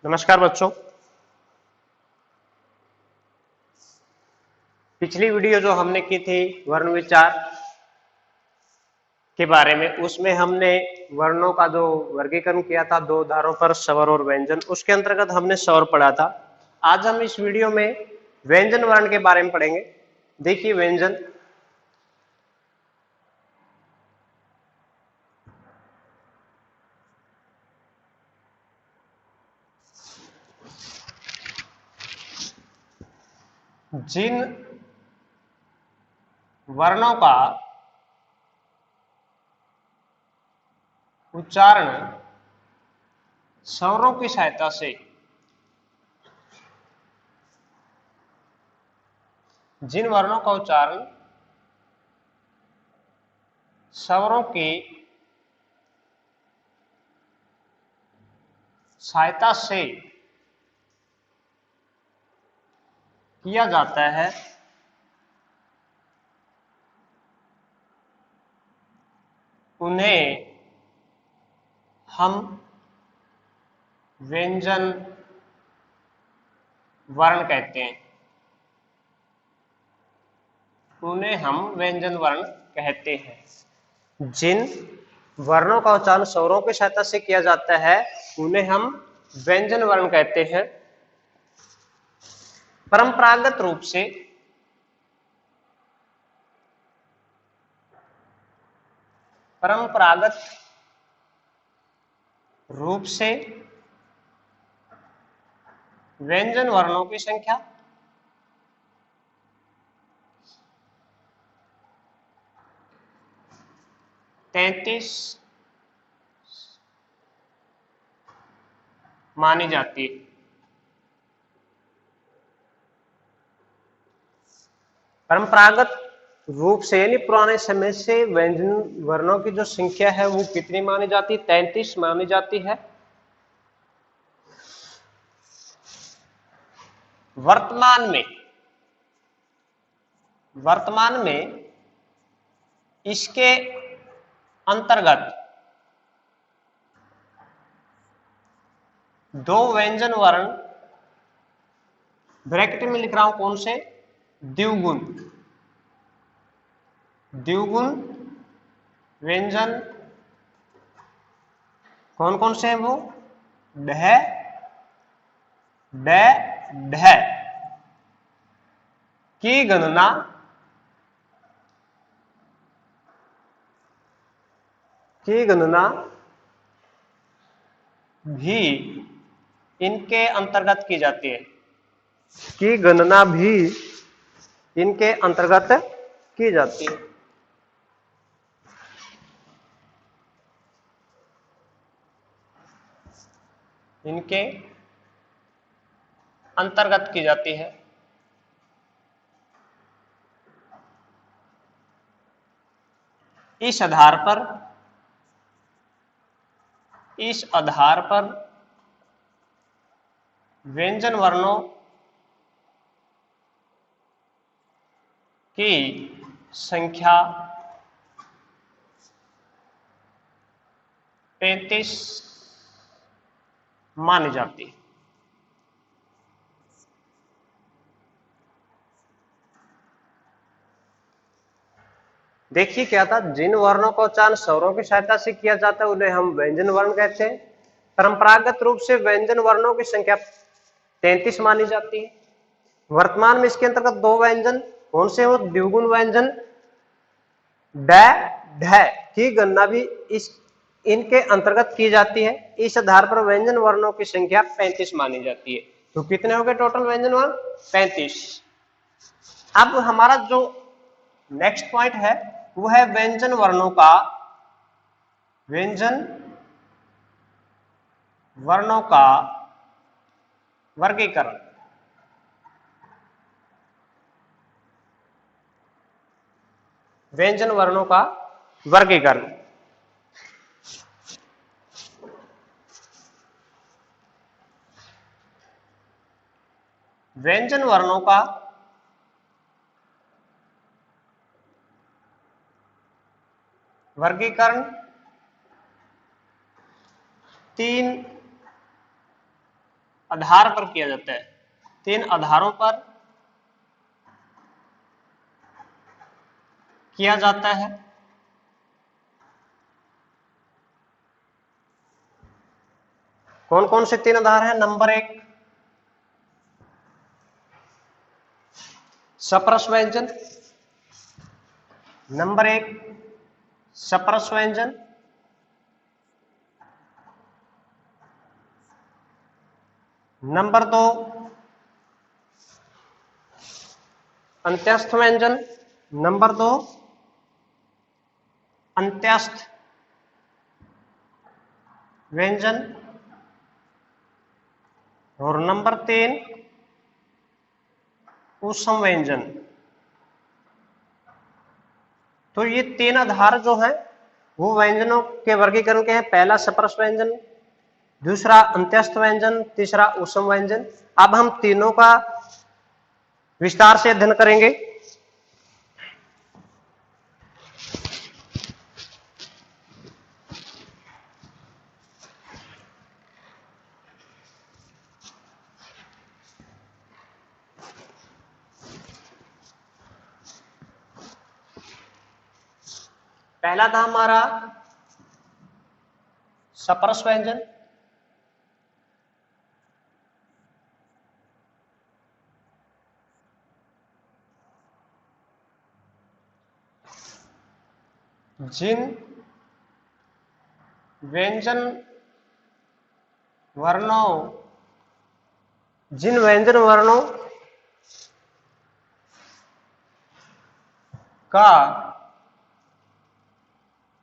नमस्कार बच्चों। पिछली वीडियो जो हमने की थी वर्ण विचार के बारे में, उसमें हमने वर्णों का जो वर्गीकरण किया था दो आधारों पर, स्वर और व्यंजन। उसके अंतर्गत हमने स्वर पढ़ा था। आज हम इस वीडियो में व्यंजन वर्ण के बारे में पढ़ेंगे। देखिए व्यंजन, जिन वर्णों का उच्चारण स्वरों की सहायता से जिन वर्णों का उच्चारण स्वरों की सहायता से किया जाता है उन्हें हम व्यंजन वर्ण कहते हैं। उन्हें हम व्यंजन वर्ण कहते हैं। जिन वर्णों का उच्चारण स्वरों की सहायता से किया जाता है उन्हें हम व्यंजन वर्ण कहते हैं। परंपरागत रूप से व्यंजन वर्णों की संख्या 33 मानी जाती है। परंपरागत रूप से यानी पुराने समय से व्यंजन वर्णों की जो संख्या है वो कितनी मानी जाती है? 33 मानी जाती है। वर्तमान में इसके अंतर्गत दो व्यंजन वर्ण, ब्रैकेट में लिख रहा हूं कौन से, द्विगुण व्यंजन कौन कौन से हैं वो? ढ, ड, ढ की गणना भी इनके अंतर्गत की जाती है। की गणना भी इनके अंतर्गत की जाती है। इनके अंतर्गत की जाती है। इस आधार पर व्यंजन वर्णों की संख्या 35 मानी जाती है। देखिए क्या था, जिन वर्णों का उच्चारण स्वरों की सहायता से किया जाता है उन्हें हम व्यंजन वर्ण कहते हैं। परंपरागत रूप से व्यंजन वर्णों की संख्या 33 मानी जाती है। वर्तमान में इसके अंतर्गत दो व्यंजन कौन से हो? द्विगुण व्यंजन ड, ढ की गणना भी इनके अंतर्गत की जाती है। इस आधार पर व्यंजन वर्णों की संख्या 35 मानी जाती है। तो कितने हो गए टोटल व्यंजन वर्ण? 35। अब हमारा जो नेक्स्ट पॉइंट है वो है व्यंजन वर्णों का वर्गीकरण। व्यंजन वर्णों का वर्गीकरण। व्यंजन वर्णों का वर्गीकरण 3 आधार पर किया जाता है, 3 आधारों पर किया जाता है। कौन कौन से 3 आधार हैं? नंबर 1 सप्रस व्यंजन, नंबर 1 सप्रस व्यंजन, नंबर 2 अंत्यस्थ व्यंजन, नंबर 2 अंत्यस्थ व्यंजन, और नंबर 3 ऊष्म व्यंजन। तो ये 3 आधार जो हैं वो व्यंजनों के वर्गीकरण के हैं। पहला सप्रस व्यंजन, दूसरा अंत्यस्थ व्यंजन, तीसरा ऊष्म व्यंजन। अब हम तीनों का विस्तार से अध्ययन करेंगे। पहला था हमारा सप्रस व्यंजन, जिन व्यंजन वर्णों का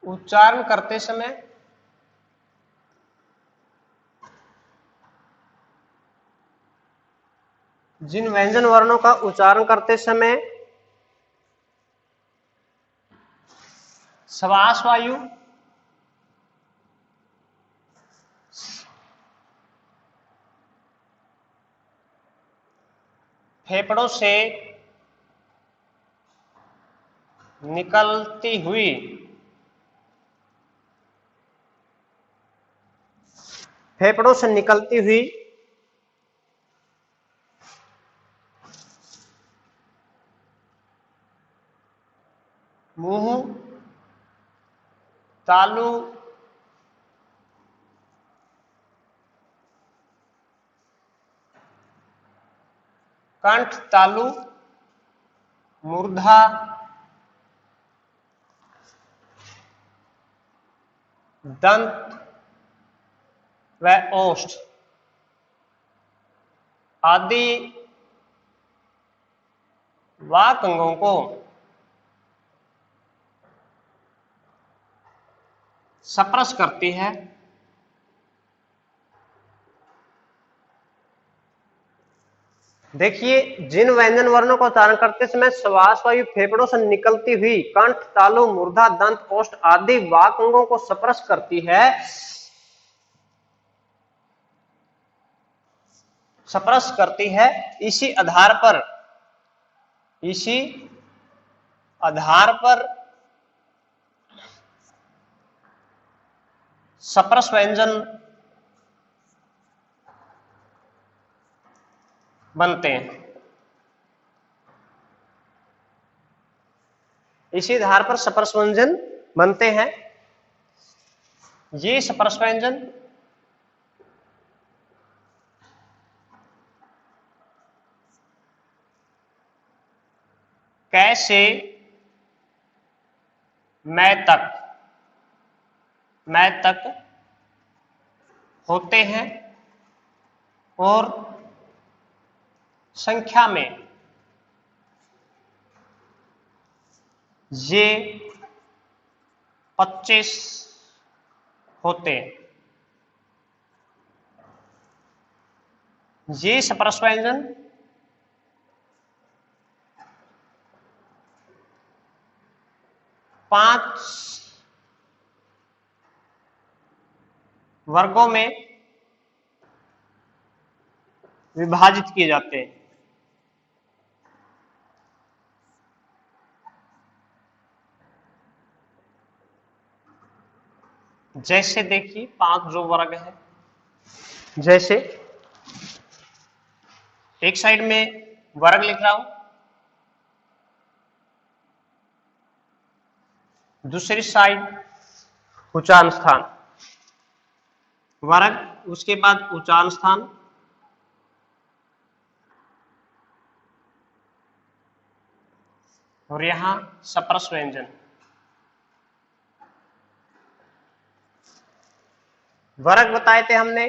उच्चारण करते समय जिन व्यंजन वर्णों का उच्चारण करते समय श्वास वायु फेफड़ों से निकलती हुई मुंह, तालु, कंठ, तालु, मूर्धा, दंत व ओष्ठ आदि वाक अंगों को सप्रस करती है। देखिए, जिन व्यंजन वर्णों का उच्चारण करते समय श्वास वायु फेफड़ों से निकलती हुई कंठ, तालु, मूर्धा, दंत, ओष्ठ आदि वाक अंगों को सप्रस करती है, इसी आधार पर सप्रस व्यंजन बनते हैं। इसी आधार पर सप्रस व्यंजन बनते हैं। ये सप्रस व्यंजन कैसे मैं तक होते हैं और संख्या में ये 25 होते हैं। ये सप्रस व्यंजन पांच वर्गों में विभाजित किए जाते हैं। जैसे देखिए 5 जो वर्ग है, जैसे एक साइड में वर्ग लिख रहा हूं, दूसरी साइड उच्चारण स्थान, वर्ग उसके बाद उच्चारण स्थान, और यहां सप्रस व्यंजन। वर्ग बताए थे हमने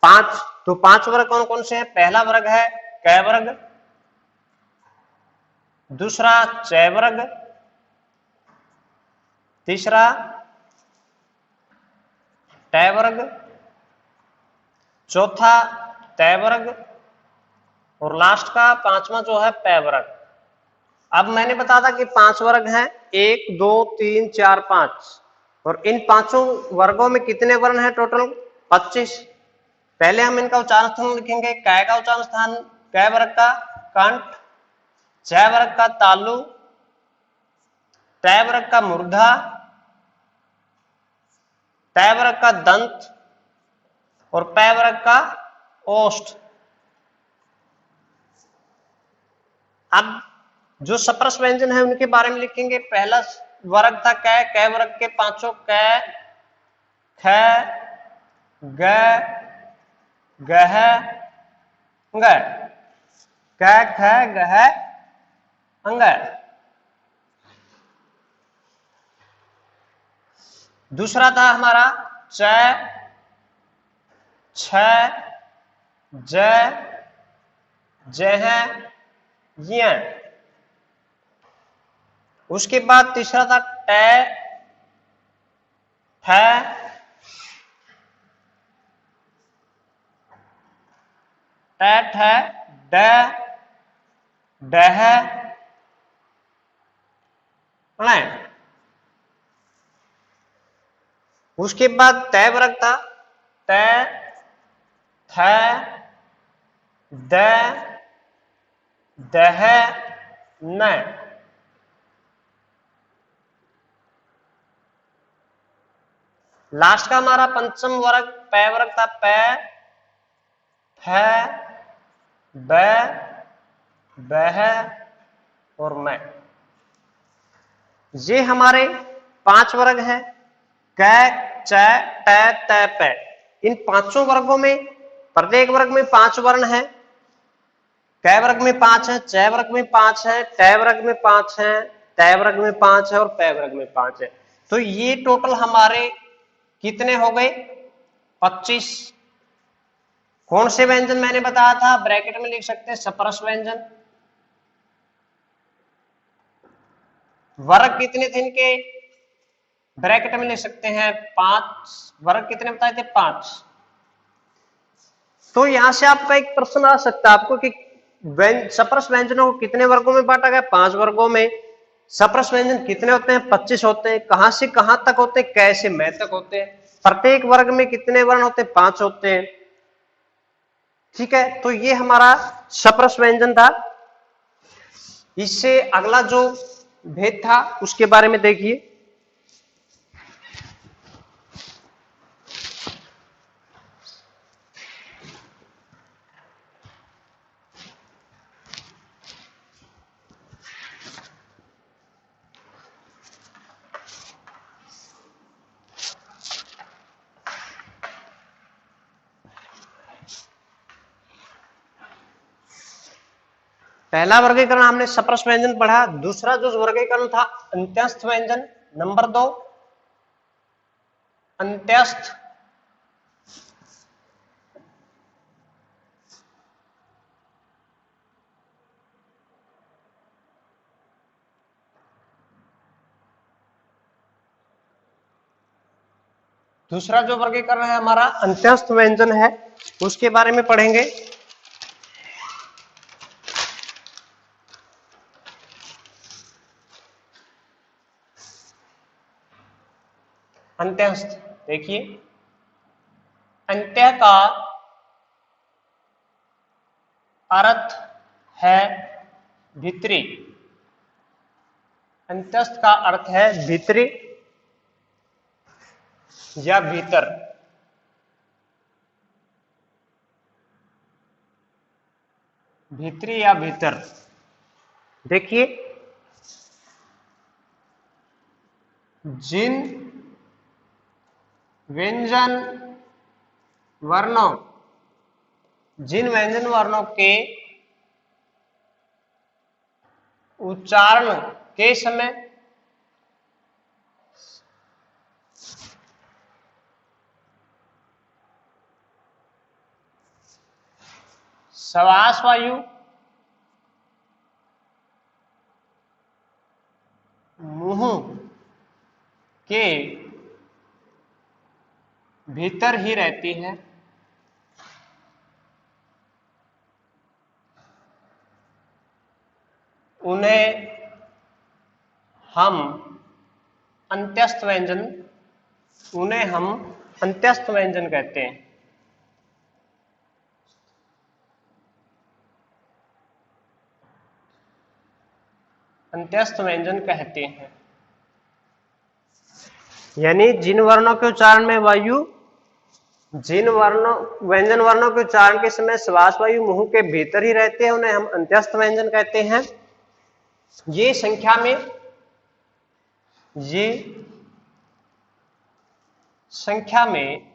5, तो 5 वर्ग कौन कौन से हैं? पहला वर्ग है क वर्ग, दूसरा च वर्ग, तीसरा ट वर्ग, चौथा त वर्ग, और लास्ट का 5वां जो है प वर्ग। अब मैंने बताया था कि 5 वर्ग हैं, 1 2 3 4 5, और इन पांचों वर्गों में कितने वर्ण हैं टोटल? 25। पहले हम इनका उच्चारण स्थान लिखेंगे। क का उच्चारण स्थान क वर्ग का कंठ, च वर्ग का तालु, ट वर्ग का मूर्धा, ट वर्ग का दंत, और प वर्ग का ओष्ठ। अब जो सप्रस व्यंजन है उनके बारे में लिखेंगे। पहला वर्ग था क वर्ग के पांचों क, ख, ग, गह, ङ, क ख गह अंग। दूसरा था हमारा च, छ, ज, जह, य। उसके बाद तीसरा था ट, ठ, ठ, ड, डह, ण। उसके बाद त वर्ग था त, थ, द, दह, न। लास्ट का हमारा पंचम वर्ग प वर्ग था प, फ, ब, बह, और मैं। ये हमारे 5 वर्ग हैं, क, च, ट, त, प। इन पांचों वर्गों में प्रत्येक वर्ग में 5 वर्ण हैं। क वर्ग में 5 है, च वर्ग में 5 है, ट वर्ग में 5 है, त वर्ग में 5 है, और प वर्ग में 5 है। तो ये टोटल हमारे कितने हो गए? 25। कौन से व्यंजन मैंने बताया था? ब्रैकेट में लिख सकते हैं सप्रस व्यंजन। वर्ग कितने थे इनके? ब्रैकेट में लिख सकते हैं 5। वर्ग कितने बताए थे? 5। तो यहां से आपका एक प्रश्न आ सकता है आपको कि सप्रस व्यंजनों को कितने वर्गों में बांटा गया? 5 वर्गों में। सप्रस व्यंजन कितने होते हैं? 25 होते हैं। कहां से कहां तक होते हैं? क से मैं तक होते हैं। प्रत्येक वर्ग में कितने वर्ण होते हैं? 5 होते हैं। ठीक है, तो ये हमारा सप्रस व्यंजन था। इससे अगला जो भेद था उसके बारे में देखिए। पहला वर्गीकरण हमने सप्रस व्यंजन पढ़ा। दूसरा जो वर्गीकरण था अंत्यस्थ व्यंजन। नंबर 2 अंत्यस्थ। दूसरा जो वर्गीकरण है हमारा अंत्यस्थ व्यंजन है, उसके बारे में पढ़ेंगे। अंत्यस्थ देखिए, अंत्य का अर्थ है भीतरी। अंत्यस्थ का अर्थ है भीतरी या भीतर। भीतरी या भीतर। देखिए जिन व्यंजन वर्णों के उच्चारण के समय श्वास वायु मुंह के भीतर ही रहती है, उन्हें हम अंत्यस्थ व्यंजन कहते हैं। अंत्यस्थ व्यंजन कहते हैं। यानी जिन वर्णों के उच्चारण में व्यंजन वर्णों के उच्चारण के समय श्वास वायु मुंह के भीतर ही रहते हैं, उन्हें हम अंत्यस्थ व्यंजन कहते हैं। ये संख्या में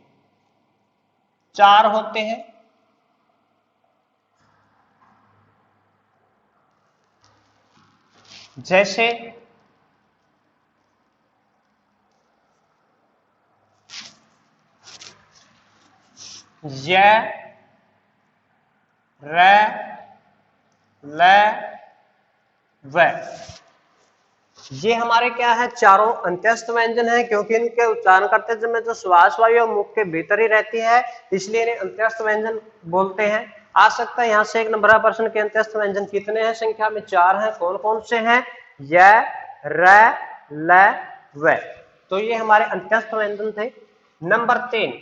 4 होते हैं। जैसे य, र, ल, व। ये हमारे क्या है? चारों अंत्यस्थ व्यंजन है, क्योंकि इनके उच्चारण करते समय जो श्वास वायु और मुख के भीतर ही रहती है, इसलिए इन्हें अंत्यस्थ व्यंजन बोलते हैं। आ सकता है यहां से 1 नंबर प्रश्न के अंत्यस्थ व्यंजन कितने हैं? संख्या में 4 हैं। कौन कौन से हैं? य, र, ल, व। तो ये हमारे अंत्यस्थ व्यंजन थे। नंबर 3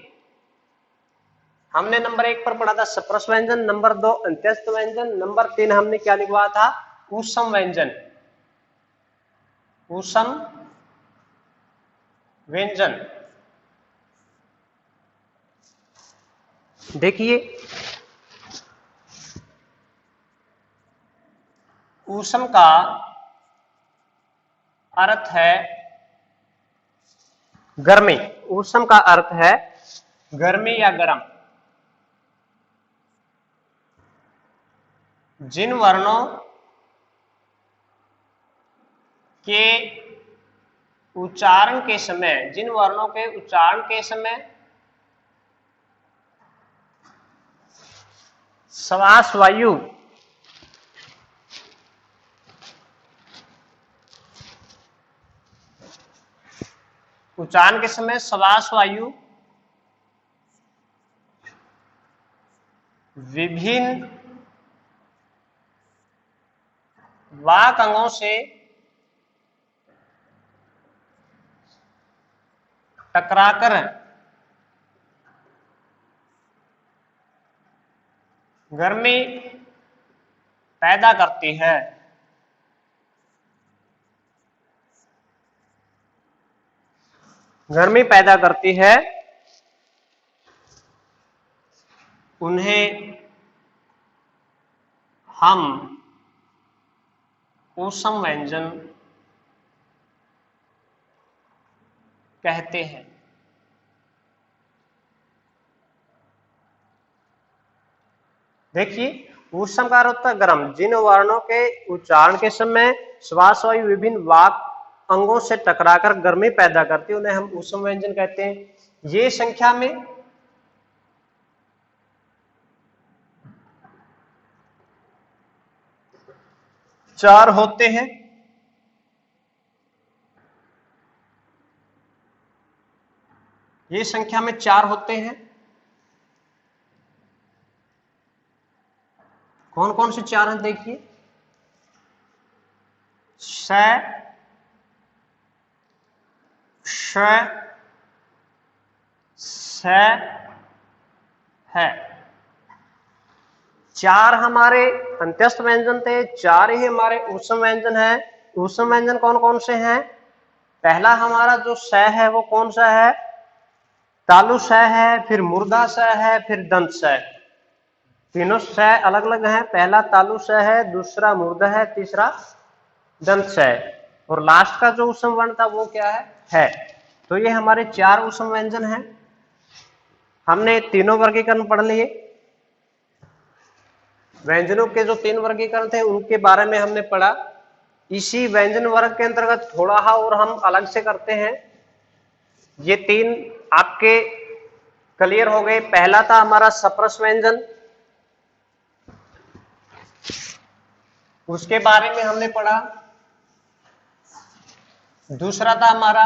हमने नंबर 1 पर पढ़ा था सप्रस व्यंजन, नंबर 2 अंत्यस्थ व्यंजन, नंबर 3 हमने क्या लिखवा था? ऊष्म व्यंजन। ऊष्म व्यंजन। देखिए ऊष्म का अर्थ है गर्मी। ऊष्म का अर्थ है गर्मी या गर्म। जिन वर्णों के उच्चारण के समय श्वास वायु विभिन्न वाक अंगों से टकराकर गर्मी पैदा करती है। उन्हें हम ऊष्म व्यंजन कहते हैं। देखिए ऊष्म का अर्थ होता है गर्म। जिन वर्णों के उच्चारण के समय श्वास वायु विभिन्न वाक अंगों से टकराकर गर्मी पैदा करती है, उन्हें हम ऊष्म व्यंजन कहते हैं। ये संख्या में 4 होते हैं। ये संख्या में 4 होते हैं। कौन कौन से 4 हैं? देखिए श, श, स है। 4 हमारे अंत्यस्थ व्यंजन थे, 4 ही हमारे ऊष्म व्यंजन है। ऊष्म व्यंजन कौन कौन से हैं? पहला हमारा जो स है वो कौन सा है? तालु स है, फिर मुर्दा स है, फिर दंत स है। तीनों श अलग अलग हैं। पहला तालु श है, दूसरा मूर्ध है, तीसरा दंत श है, और लास्ट का जो उसम वर्ण था वो क्या है। तो ये हमारे 4 उसम व्यंजन हैं। हमने तीनों वर्गीकरण पढ़ लिए। व्यंजनों के जो 3 वर्गीकरण थे उनके बारे में हमने पढ़ा। इसी व्यंजन वर्ग के अंतर्गत थोड़ा और हम अलग से करते हैं। ये 3 आपके क्लियर हो गए। पहला था हमारा सप्रस व्यंजन, उसके बारे में हमने पढ़ा। दूसरा था हमारा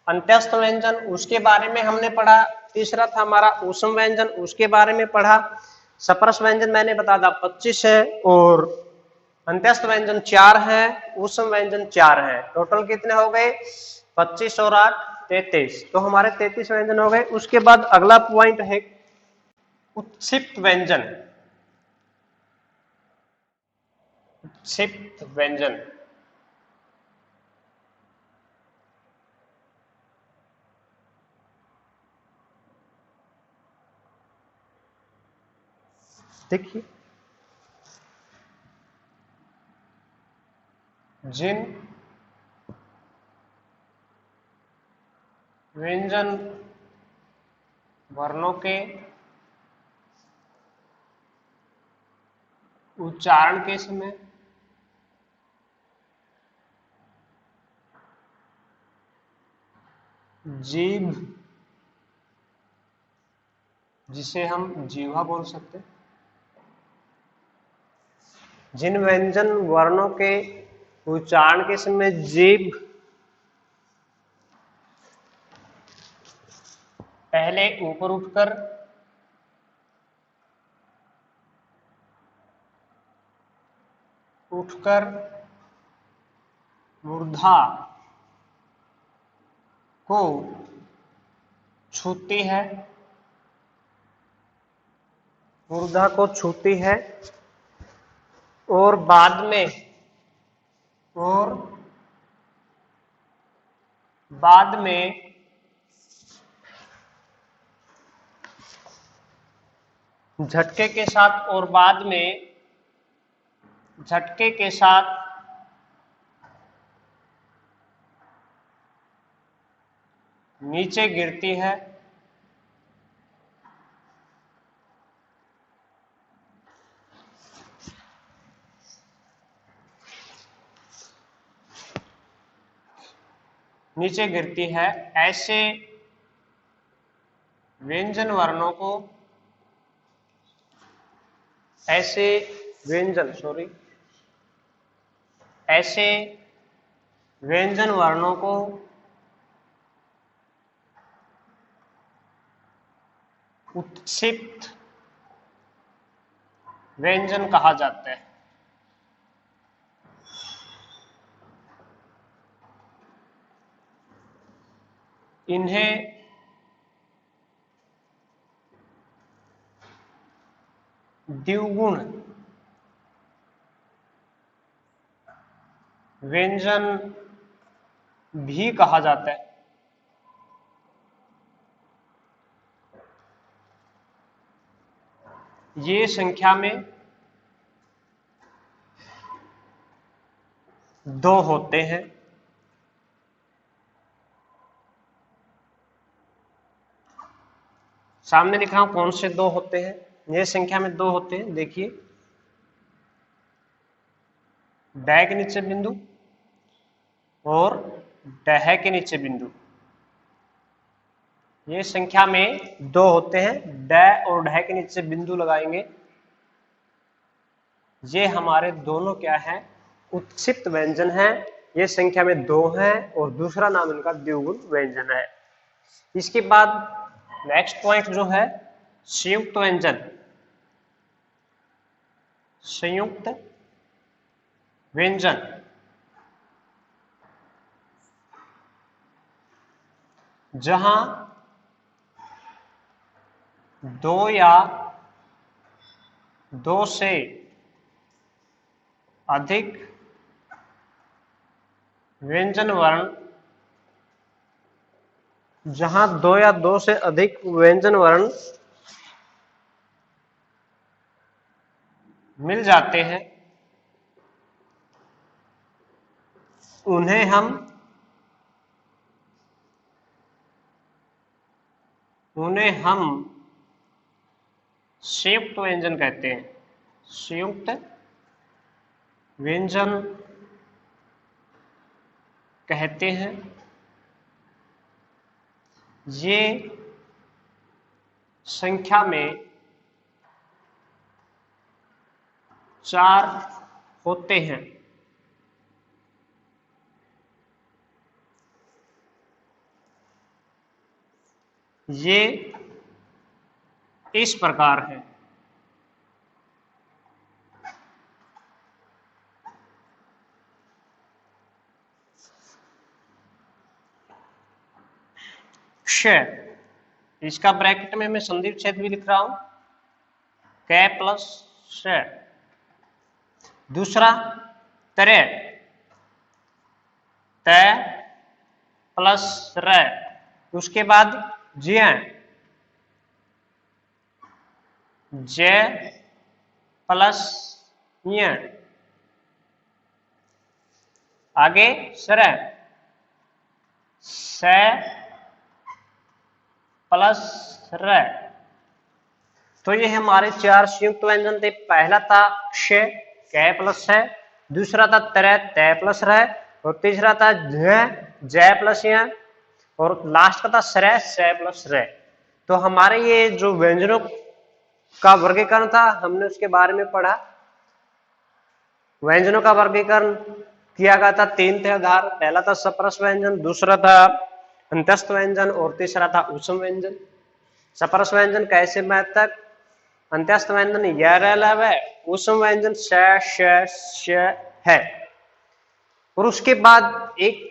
अंत्यस्थ व्यंजन, उसके बारे में हमने पढ़ा। तीसरा था हमारा ऊष्म व्यंजन, उसके बारे में पढ़ा। सप्रस व्यंजन मैंने बताया था 25 है, और अंत्यस्थ व्यंजन 4 है, ऊष्म व्यंजन 4 है। टोटल कितने हो गए? 25 और 8 33। तो हमारे 33 व्यंजन हो गए। उसके बाद अगला पॉइंट है उत्क्षिप्त व्यंजन। उत्क्षिप्त व्यंजन देखिए, जिन व्यंजन वर्णों के उच्चारण के समय जीभ, जिसे हम जीवा बोल सकते हैं, जिन व्यंजन वर्णों के उच्चारण के समय जीभ पहले ऊपर उठकर मूर्धा को छूती है, मूर्धा को छूती है, और बाद में झटके के साथ, और बाद में झटके के साथ नीचे गिरती है। नीचे गिरती है। ऐसे व्यंजन वर्णों को, ऐसे व्यंजन वर्णों को उत्क्षिप्त व्यंजन कहा जाता है। इन्हें द्विगुण व्यंजन भी कहा जाता है। ये संख्या में 2 होते हैं। सामने लिखा हूं कौन से 2 होते हैं। ये संख्या में 2 होते हैं। देखिए, डै के नीचे बिंदु और डह के नीचे बिंदु, ये संख्या में 2 होते हैं। डै और डह के नीचे बिंदु लगाएंगे। ये हमारे दोनों क्या है? उत्क्षिप्त व्यंजन है। ये संख्या में 2 है, और दूसरा नाम इनका द्विगुण व्यंजन है। इसके बाद नेक्स्ट पॉइंट जो है संयुक्त व्यंजन। संयुक्त व्यंजन जहां 2 या 2 से अधिक व्यंजन वर्ण, जहां 2 या 2 से अधिक व्यंजन वर्ण मिल जाते हैं उन्हें हम संयुक्त व्यंजन कहते हैं। संयुक्त व्यंजन कहते हैं। ये संख्या में 4 होते हैं। ये इस प्रकार है। क्ष, इसका ब्रैकेट में मैं संदीप छेद भी लिख रहा हूं, कै प्लस श। दूसरा तरे, त प्लस र। उसके बाद ज्य, ज प्लस य। आगे सर, स प्लस र। तो ये हमारे 4 संयुक्त व्यंजन थे। पहला था क्ष, कै प्लस है। दूसरा था तरह, तय प्लस रह। और तीसरा था जय प्लस य। और लास्ट का था सरह, स प्लस र। तो हमारे ये जो व्यंजनों का वर्गीकरण था, हमने उसके बारे में पढ़ा। व्यंजनों का वर्गीकरण किया गया था 3 थे आधार। पहला था सप्रस व्यंजन, दूसरा था अंतस्थ व्यंजन और तीसरा था ऊष्म व्यंजन। सप्रस व्यंजन कैसे महत्तक, अंत्यस्थ व्यंजन य र ल व, ऊष्म व्यंजन श श श है। और उसके बाद एक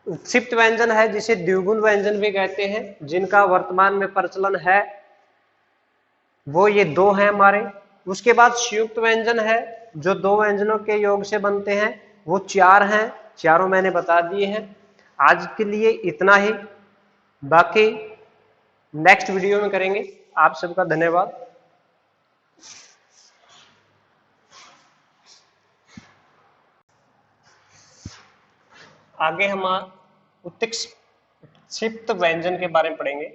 उत्क्षिप्त व्यंजन है जिसे द्विगुण व्यंजन भी कहते हैं, जिनका वर्तमान में प्रचलन है, वो ये 2 हैं हमारे। उसके बाद संयुक्त व्यंजन है जो 2 व्यंजनों के योग से बनते हैं, वो 4 हैं। चारों मैंने बता दिए हैं। आज के लिए इतना ही, बाकी नेक्स्ट वीडियो में करेंगे। आप सबका धन्यवाद। आगे हम उत्क्षिप्त व्यंजन के बारे में पढ़ेंगे।